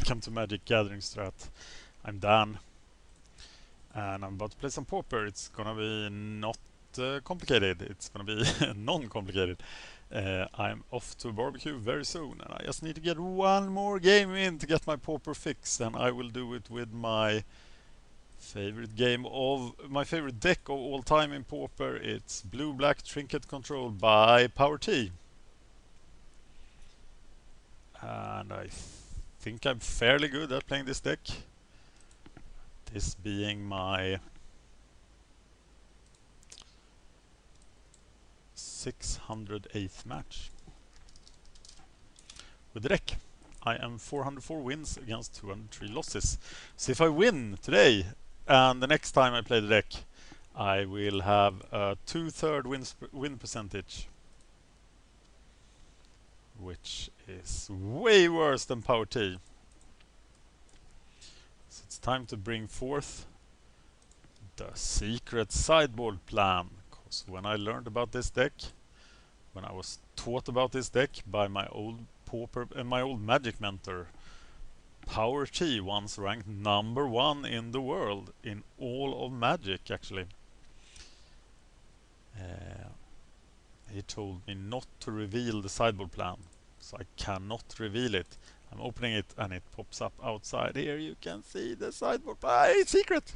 welcome to MagicGatheringStrat. I'm Dan, and I'm about to play some Pauper. It's gonna be not complicated, it's gonna be non-complicated. I'm off to a barbecue very soon, and I just need to get one more game in to get my Pauper fix, and I will do it with my favorite deck of all time in Pauper. It's Blue-Black Trinket Control by PAUPER T. And I think I'm fairly good at playing this deck. This being my 608th match with the deck. I am 404 wins against 203 losses. So if I win today and the next time I play the deck, I will have a 2/3 win percentage, which is way worse than PAUPER T. So it's time to bring forth the secret sideboard plan. Because when I learned about this deck, when I was taught about this deck by my old Magic mentor, PAUPER T once ranked #1 in the world in all of Magic, actually. He told me not to reveal the sideboard plan, so I cannot reveal it. I'm opening it and it pops up outside. Here you can see the sideboard plan. It's secret!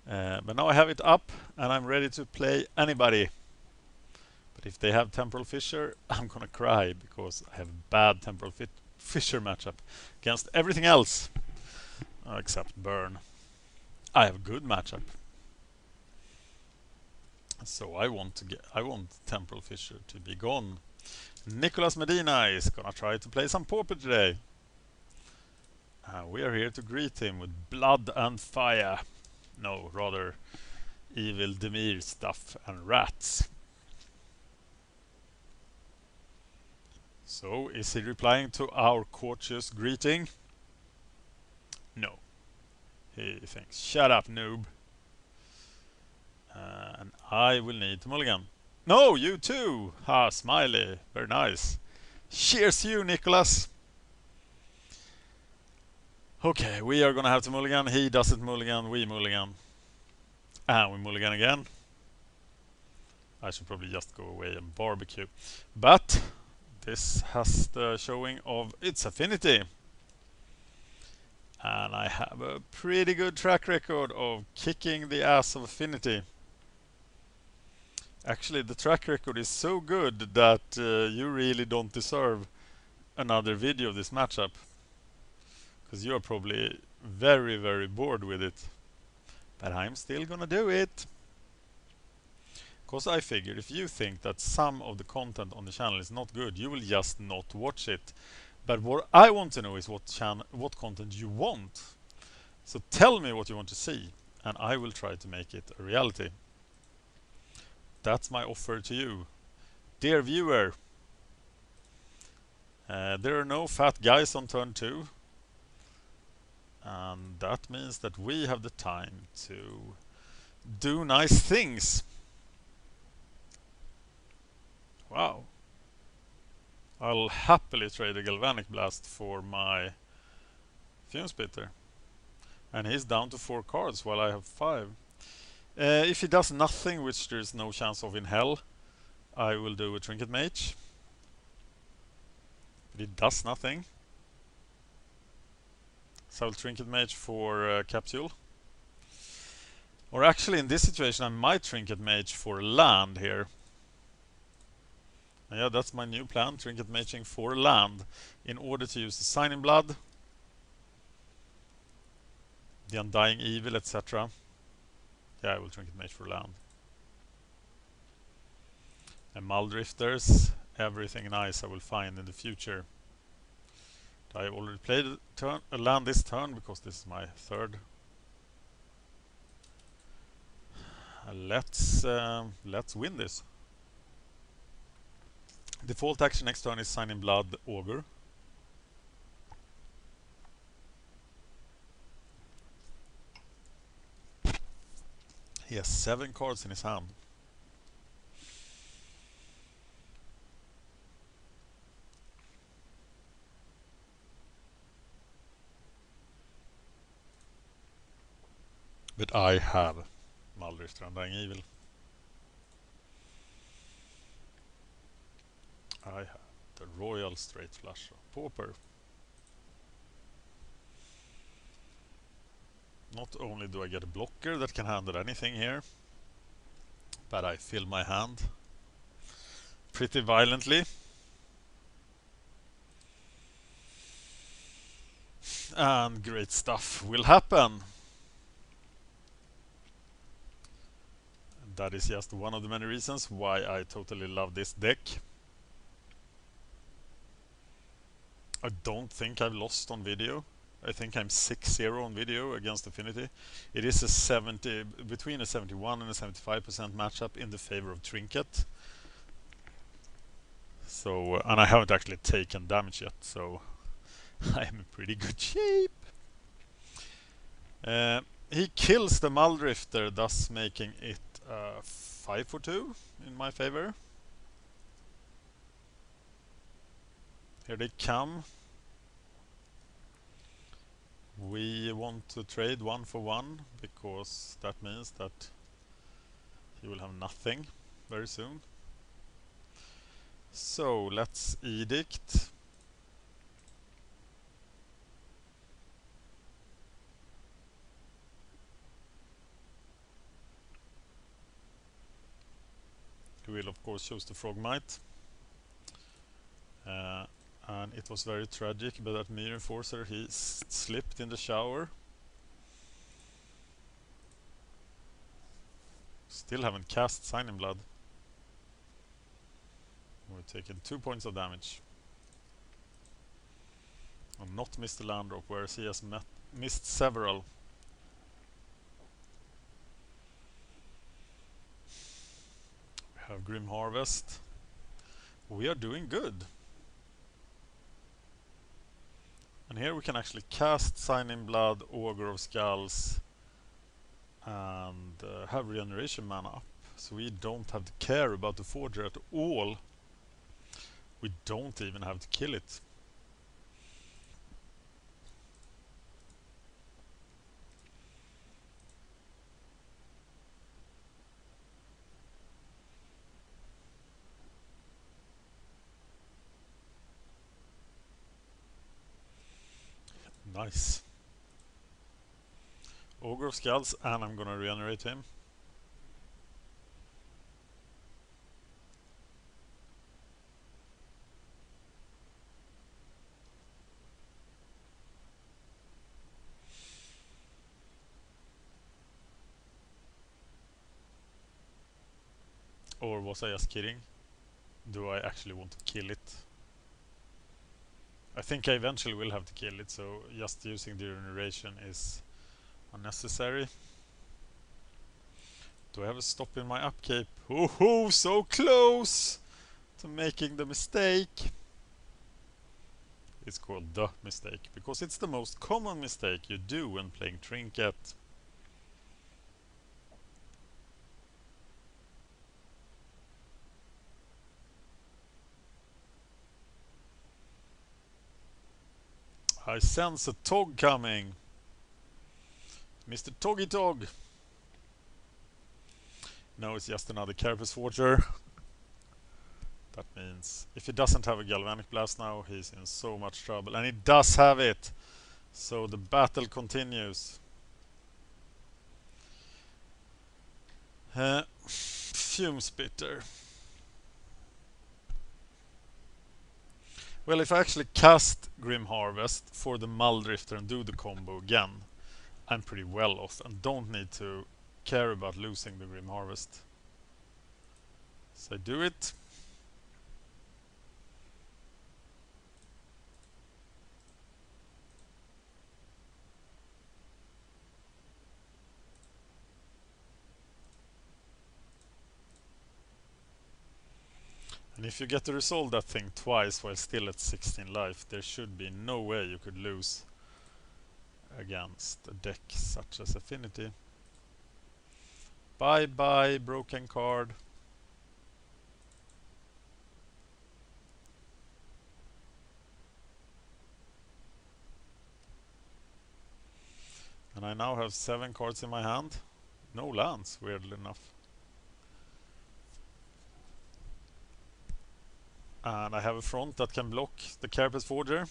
But now I have it up and I'm ready to play anybody. But if they have Temporal Fissure, I'm gonna cry because I have a bad Temporal Fissure matchup against everything else except Burn. I have a good matchup. So I want Temporal Fissure to be gone. Nicolas Medina is gonna try to play some Pauper today. We are here to greet him with blood and fire. No, rather evil Demir stuff and rats. So, is he replying to our courteous greeting? No. He thinks, shut up, noob. And I will need to mulligan. No, you too! Ha, smiley. Very nice. Cheers to you, Nicholas! Okay, we are gonna have to mulligan. He doesn't mulligan, we mulligan. And we mulligan again. I should probably just go away and barbecue. But this has the showing of its Affinity. And I have a pretty good track record of kicking the ass of Affinity. Actually, the track record is so good that you really don't deserve another video of this matchup. Because you are probably very, very bored with it. But I'm still gonna do it. Because I figured if you think that some of the content on the channel is not good, you will just not watch it. But what I want to know is what content you want. So tell me what you want to see, and I will try to make it a reality. That's my offer to you. Dear viewer, there are no fat guys on turn 2. And that means that we have the time to do nice things. Wow. I'll happily trade a Galvanic Blast for my Fume Spitter. And he's down to 4 cards while I have 5. If he does nothing, which there's no chance of in hell, I will do a Trinket Mage. But he does nothing. So I'll Trinket Mage for Capsule. Or actually, in this situation, I might Trinket Mage for land here. And yeah, that's my new plan, Trinket Maging for land, in order to use the Sign in Blood, the Undying Evil, etc. Yeah, I will Trinket Mage for land. And Muldrifters, everything nice I will find in the future. I have already played a land this turn because this is my 3rd. Let's win this. Default action next turn is Sign in Blood Augur. He has 7 cards in his hand. But I have Muldrifter Undying Evil. I have the Royal Straight Flush of Pauper. Not only do I get a blocker that can handle anything here, but I fill my hand pretty violently. And great stuff will happen. That is just one of the many reasons why I totally love this deck. I don't think I've lost on video. I think I'm 6-0 on video against Affinity. It is a between a 71 and a 75% matchup in the favor of Trinket. So, and I haven't actually taken damage yet, so I'm in pretty good shape. He kills the Muldrifter, thus making it 5-2 in my favor. Here they come. We want to trade 1 for 1 because that means that he will have nothing very soon. So let's Edict. He will of course choose the Frogmite. And it was very tragic, but that Mirror Enforcer, he slipped in the shower. Still haven't cast Sign in Blood. We've taken 2 points of damage. And not missed the land drop, whereas he has missed several. We have Grim Harvest. We are doing good. And here we can actually cast Sign in Blood, Augur of Skulls, and have regeneration mana up. So we don't have to care about the Forger at all. We don't even have to kill it. Nice. Augur of Skulls, and I'm gonna regenerate him. Or was I just kidding? Do I actually want to kill it? I think I eventually will have to kill it, so just using the regeneration is unnecessary. Do I have a stop in my upkeep? Oh, so close to making the mistake. It's called the mistake because it's the most common mistake you do when playing Trinket. I sense a Tog coming. Mr. Toggy Tog. No, it's just another Carapace Forger. That means if he doesn't have a Galvanic Blast now, he's in so much trouble. And he does have it. So the battle continues. Fume Spitter. Well, if I actually cast Grim Harvest for the Muldrifter and do the combo again, I'm pretty well off and don't need to care about losing the Grim Harvest. So I do it. And if you get to resolve that thing twice while still at 16 life, there should be no way you could lose against a deck such as Affinity. Bye bye, broken card. And I now have 7 cards in my hand. No lands, weirdly enough. And I have a front that can block the Carapace Forger.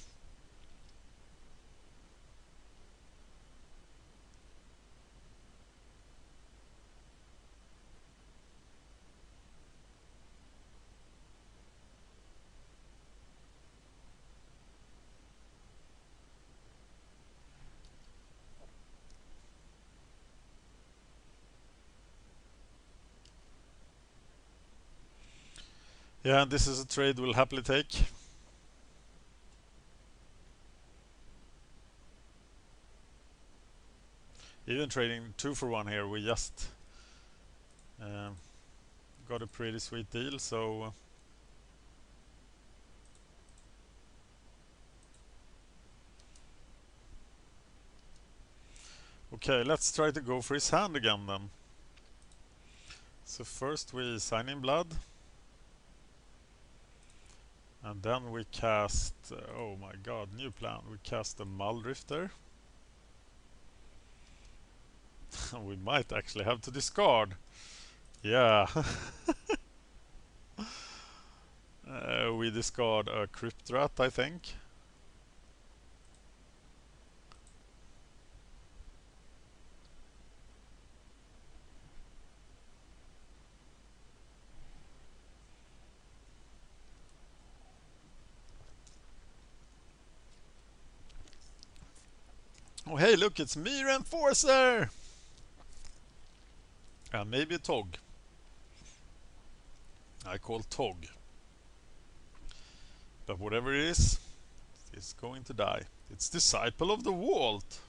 Yeah, this is a trade we'll happily take. Even trading 2 for 1 here, we just got a pretty sweet deal, so okay, let's try to go for his hand again then. So first we sign in blood. And then we cast, oh my god, new plan. We cast a Muldrifter. We might actually have to discard. Yeah. We discard a Crypt Rat, I think. Oh hey, look, it's me, Reinforcer! And maybe a Tog. I call Tog. But whatever it is, it's going to die. It's Disciple of the Vault.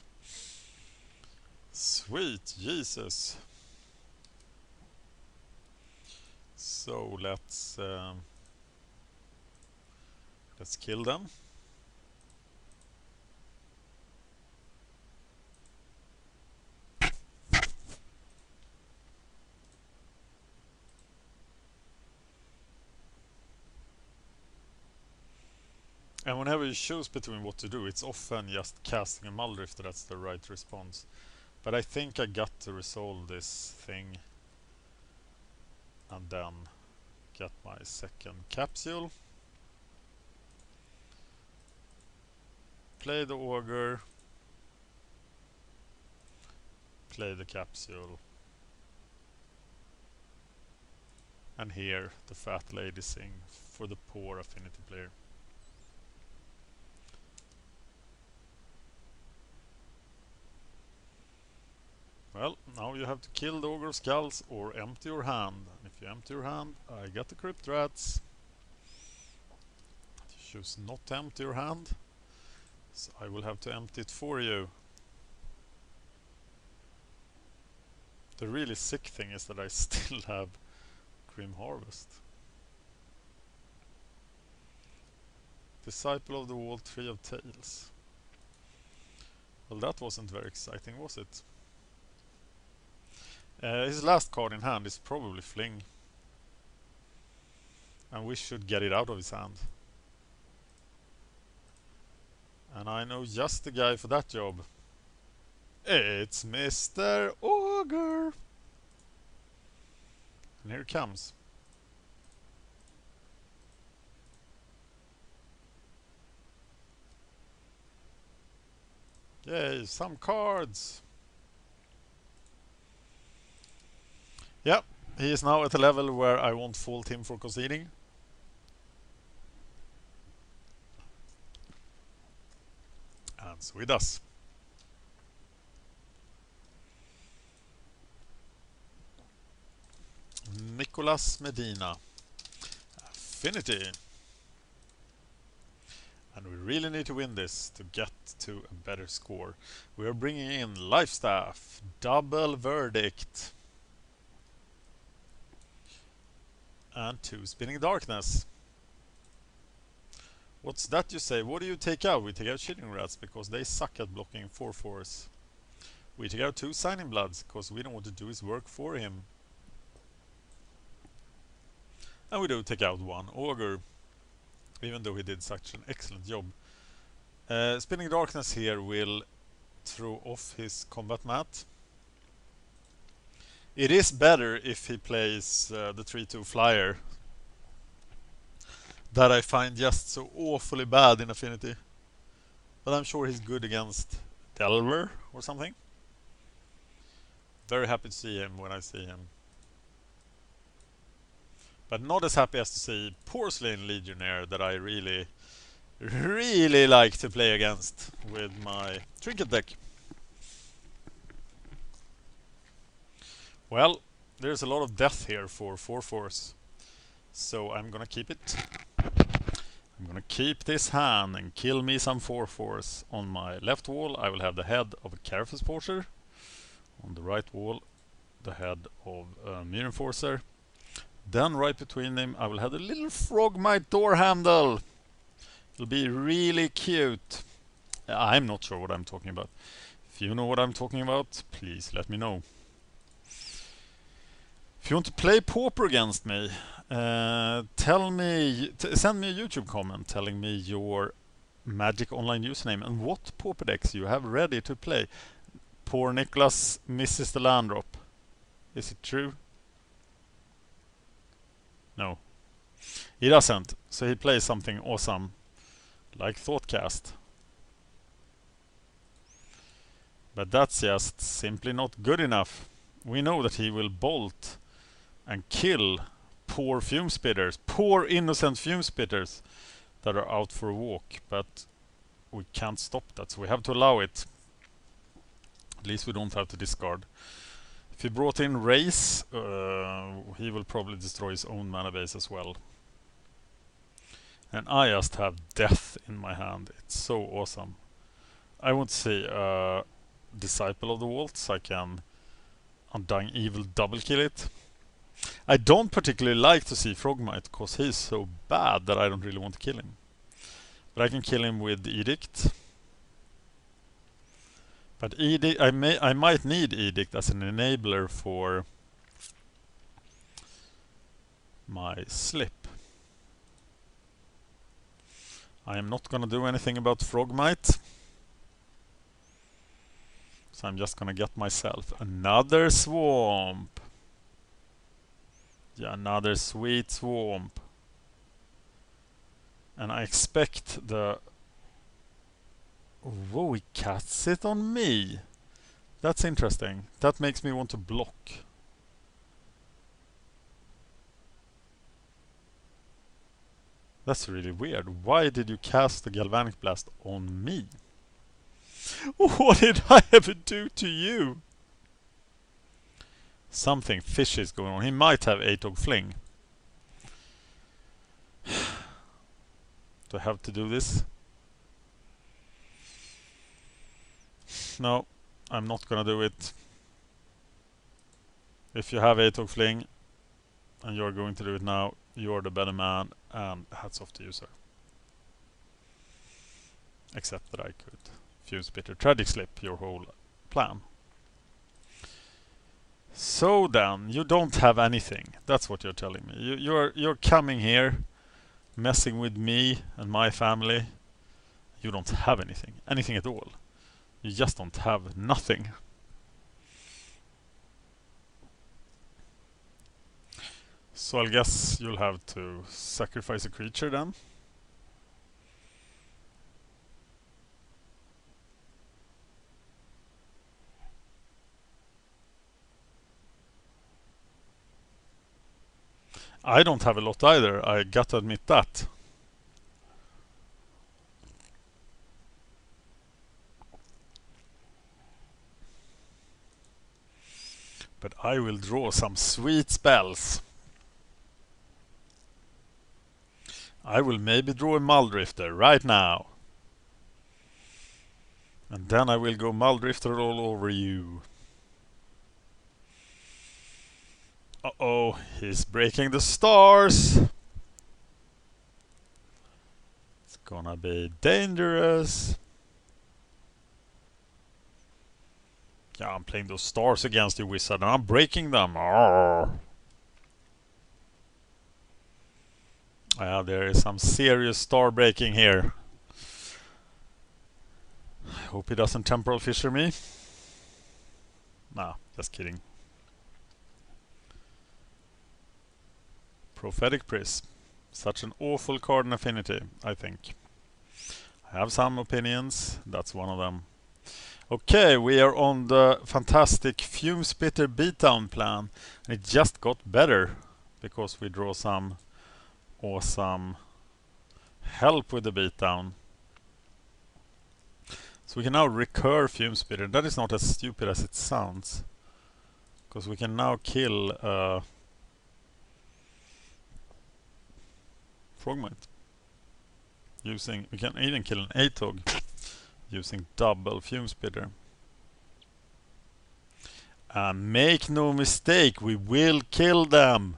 Sweet Jesus. So let's kill them. And whenever you choose between what to do, it's often just casting a Muldrifter that's the right response. But I think I got to resolve this thing and then get my second capsule. Play the Augur. Play the capsule. And here the fat lady sing for the poor Affinity player. Well, now you have to kill the Ogre of Skulls or empty your hand. And if you empty your hand, I get the Crypt Rats. You choose not to empty your hand, so I will have to empty it for you. The really sick thing is that I still have Grim Harvest. Disciple of the Vault, 3 of Tails. Well, that wasn't very exciting, was it? His last card in hand is probably Fling. And we should get it out of his hand. And I know just the guy for that job. It's Mr. Augur! And here it comes. Yay, some cards! Yeah, he is now at a level where I won't fault him for conceding. And so he does. Nicolas Medina. Affinity. And we really need to win this to get to a better score. We are bringing in Lifestaff. Double Verdict. And 2 Spinning Darkness. What's that you say? What do you take out? We take out Shitting Rats because they suck at blocking 4/4s. We take out 2 Signing Bloods because we don't want to do his work for him. And we do take out 1 Augur, even though he did such an excellent job. Spinning Darkness here will throw off his combat mat. It is better if he plays the 3-2 flyer that I find just so awfully bad in Affinity. But I'm sure he's good against Delver or something. Very happy to see him when I see him. But not as happy as to see Porcelain Legionnaire that I really like to play against with my Trinket deck. Well, there's a lot of death here for 4/4s, so I'm gonna keep it. I'm gonna keep this hand and kill me some 4/4s. On my left wall I will have the head of a Careful Porter. On the right wall the head of a Mirror Enforcer. Then right between them I will have a little Frogmite door handle. It'll be really cute. I'm not sure what I'm talking about. If you know what I'm talking about, please let me know. If you want to play Pauper against me, send me a YouTube comment telling me your Magic Online username and what Pauper decks you have ready to play. Poor Nicholas misses the land drop. Is it true? No. He doesn't. So he plays something awesome. Like Thoughtcast. But that's just simply not good enough. We know that he will bolt and kill poor fume spitters. Poor innocent fume spitters that are out for a walk. But we can't stop that, so we have to allow it. At least we don't have to discard. If he brought in Race, he will probably destroy his own mana base as well. And I just have Death in my hand. It's so awesome. I want to see Disciple of the Waltz. I can Undying Evil double kill it. I don't particularly like to see Frogmite because he's so bad that I don't really want to kill him. But I can kill him with Edict. But Edict, I might need Edict as an enabler for my Slip. I am not gonna do anything about Frogmite. So I'm just gonna get myself another swamp. Yeah, another sweet swamp. And I expect the... Whoa, he casts it on me. That's interesting. That makes me want to block. That's really weird. Why did you cast the Galvanic Blast on me? What did I ever do to you? Something fishy is going on. He might have Atog Fling. Do I have to do this? No, I'm not gonna do it. If you have Atog Fling and you're going to do it now, you're the better man, and hats off to you, sir. Except that I could Fume Spitter Tragic Slip your whole plan. So then, you don't have anything. That's what you're telling me. You're coming here, messing with me and my family. You don't have anything. Anything at all. You just don't have nothing. So I guess you'll have to sacrifice a creature then. I don't have a lot either, I got to admit that. But I will draw some sweet spells. I will maybe draw a Mulldrifter right now. And then I will go Mulldrifter all over you. Uh-oh, he's breaking the stars. It's gonna be dangerous. Yeah, I'm playing those stars against you, wizard, and I'm breaking them. Arrgh. There is some serious star breaking here. I hope he doesn't temporal fissure me. Nah, just kidding. Prophetic Prism. Such an awful card in Affinity, I think. I have some opinions, that's one of them. Okay, we are on the fantastic Fume Spitter beatdown plan. And it just got better because we draw some awesome help with the beatdown. So we can now recur Fume Spitter. That is not as stupid as it sounds. Because we can now kill Frogmite. We can even kill an Atog using double Fume Spitter. And make no mistake, we will kill them.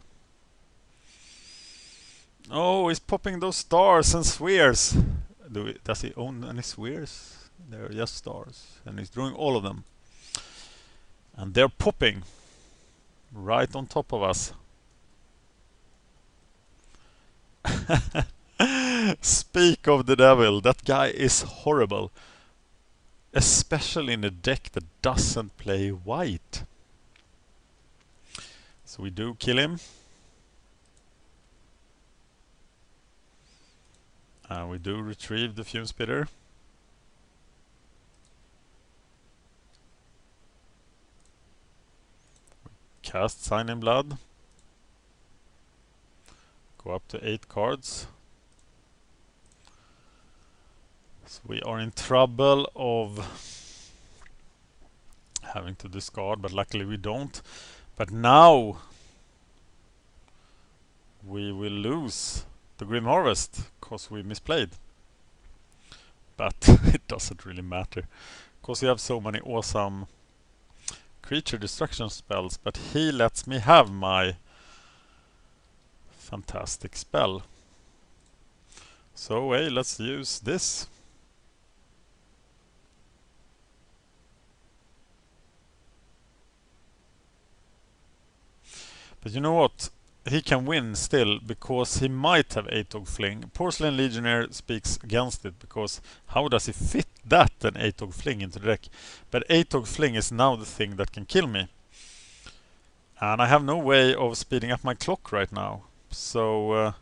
Oh, he's popping those stars and spheres. Does he own any spheres? They're just stars. And he's drawing all of them. And they're popping right on top of us. Speak of the devil, that guy is horrible. Especially in a deck that doesn't play white. So we do kill him. And we do retrieve the Fume Spitter. Cast Sign in Blood. Go up to 8 cards. So we are in trouble of having to discard, but luckily we don't. But now we will lose the Grim Harvest because we misplayed. But it doesn't really matter because we have so many awesome creature destruction spells, but he lets me have my fantastic spell. So hey, let's use this. But you know what? He can win still because he might have Atog Fling. Porcelain Legionnaire speaks against it because how does he fit that, an Atog Fling, into the deck? But Atog Fling is now the thing that can kill me. And I have no way of speeding up my clock right now. So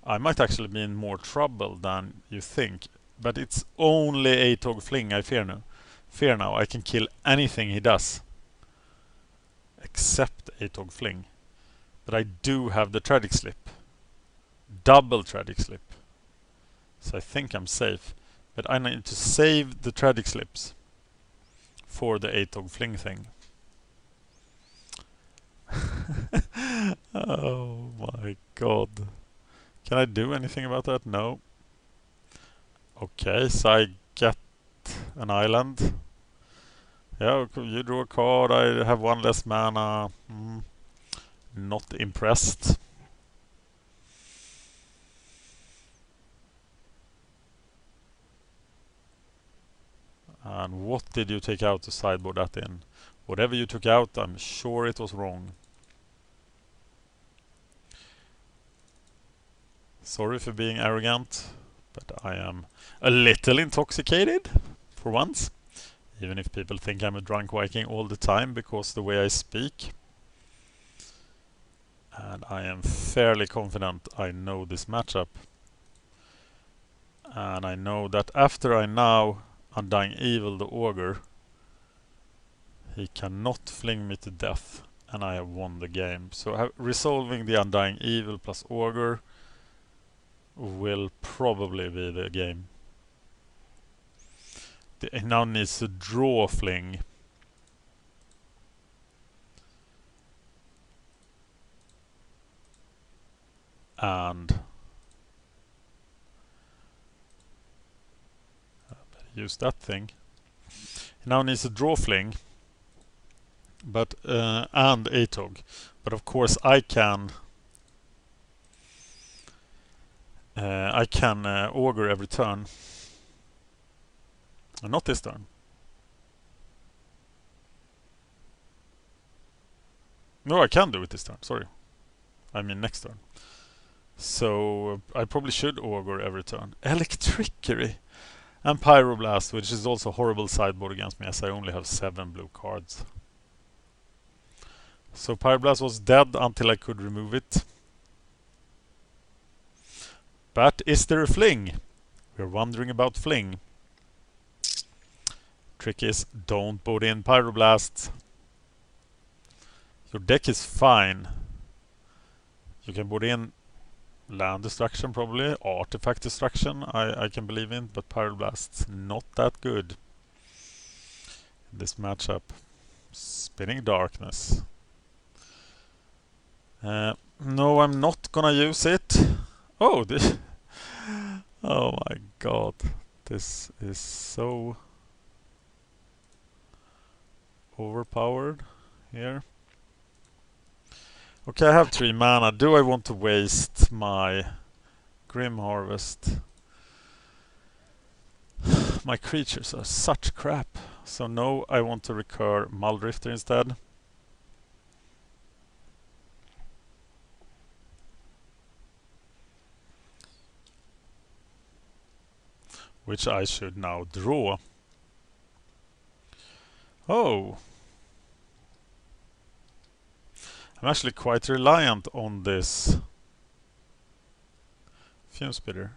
I might actually be in more trouble than you think. But it's only Atog Fling I fear now. I can kill anything he does. Except Atog Fling. But I do have the Tragic Slip. Double Tragic Slip. So I think I'm safe. But I need to save the Tragic Slips for the Atog Fling thing. Oh my god. Can I do anything about that? No. Okay, so I get an island. Yeah, you draw a card. I have one less mana. Not impressed. And what did you take out to sideboard that in? Whatever you took out, I'm sure it was wrong. Sorry for being arrogant, but I am a little intoxicated for once. Even if people think I'm a drunk Viking all the time because the way I speak. And I am fairly confident I know this matchup. And I know that after I now Undying Evil the Ogre, he cannot fling me to death and I have won the game. So resolving the Undying Evil plus Ogre will probably be the game. He now needs to draw Fling. And use that thing. He now needs to draw Fling, but and Atog. But of course I can Ogre every turn. Not this turn. No, I can do it this turn. Sorry. I mean next turn. So I probably should Ogre every turn. Electrickery. And Pyroblast, which is also a horrible sideboard against me as I only have 7 blue cards. So Pyroblast was dead until I could remove it. But is there a fling? We're wondering about fling. Trick is, don't board in Pyroblast. Your deck is fine. You can board in land destruction probably, artifact destruction I can believe in, but Pyroblast's not that good in this matchup. Spinning Darkness. No, I'm not gonna use it. Oh, this oh my god. This is so overpowered here. Okay, I have 3 mana. Do I want to waste my Grim Harvest? My creatures are such crap. So no, I want to recur Muldrifter instead. Which I should now draw. Oh! I'm actually quite reliant on this Fume Spitter.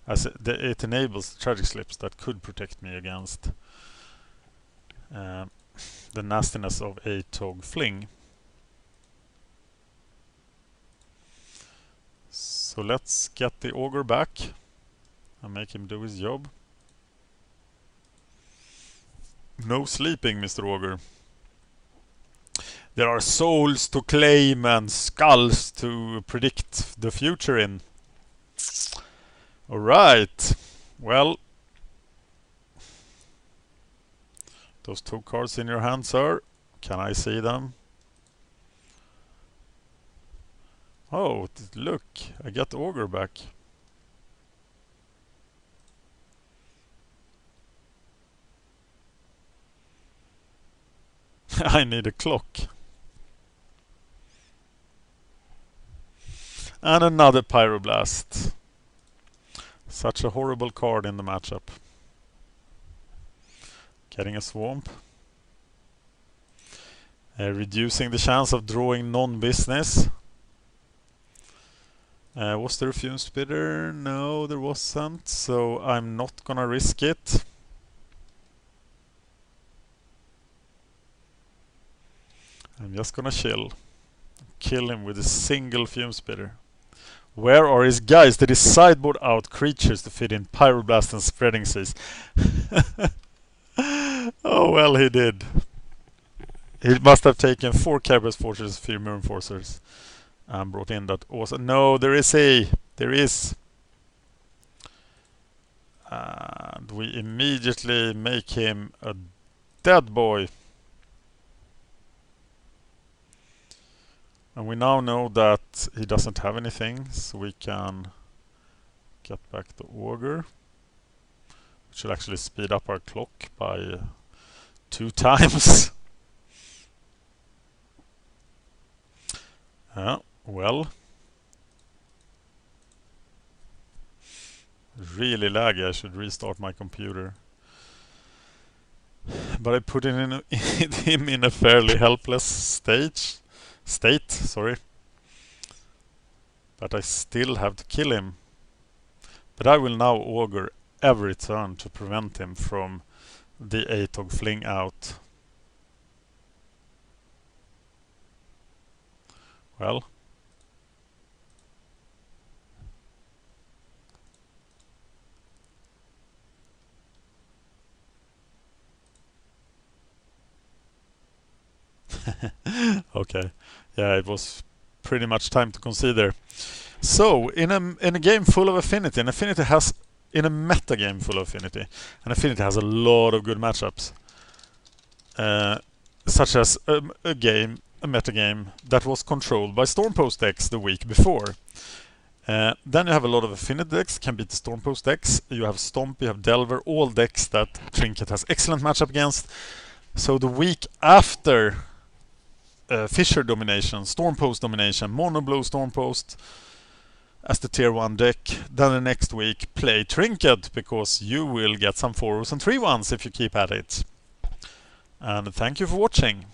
As it enables tragic slips that could protect me against the nastiness of a Tog Fling. So let's get the Ogre back and make him do his job. No sleeping, Mr. Ogre. There are souls to claim and skulls to predict the future in. Alright. Well, those 2 cards in your hand, sir. Can I see them? Oh, look. I get the Ogre back. I need a clock. And another Pyroblast. Such a horrible card in the matchup. Getting a Swamp. Reducing the chance of drawing non-business. Was there a Fume Spitter? No, there wasn't. So I'm not gonna risk it. I'm just gonna chill. Kill him with a single Fume Spitter. Where are his guys? Did he sideboard out creatures to fit in Pyroblast and Spreading Seas? Oh well, he did. He must have taken 4 Kerberos Fortress, 3 Mirror Enforcers, and brought in that awesome. No, there is. And we immediately make him a dead boy. And we now know that he doesn't have anything, so we can get back the Ogre. Which will actually speed up our clock by 2 times. Well. Really laggy, I should restart my computer. But I put him in a fairly helpless state, but I still have to kill him. But I will now Ogre every turn to prevent him from the Atog Fling out. Well. Okay. Yeah, it was pretty much time to consider. So, in a game full of Affinity, and Affinity has in a meta game full of Affinity, and Affinity has a lot of good matchups, such as a meta game that was controlled by Stormpost decks the week before. Then you have a lot of Affinity decks can beat the Stormpost decks. You have Stompy, you have Delver, all decks that Trinket has excellent matchup against. So the week after Fisher domination, Stormpost domination, Mono Blue Stormpost, as the tier 1 deck. Then the next week play Trinket, because you will get some 4s and 3-1s if you keep at it. And thank you for watching.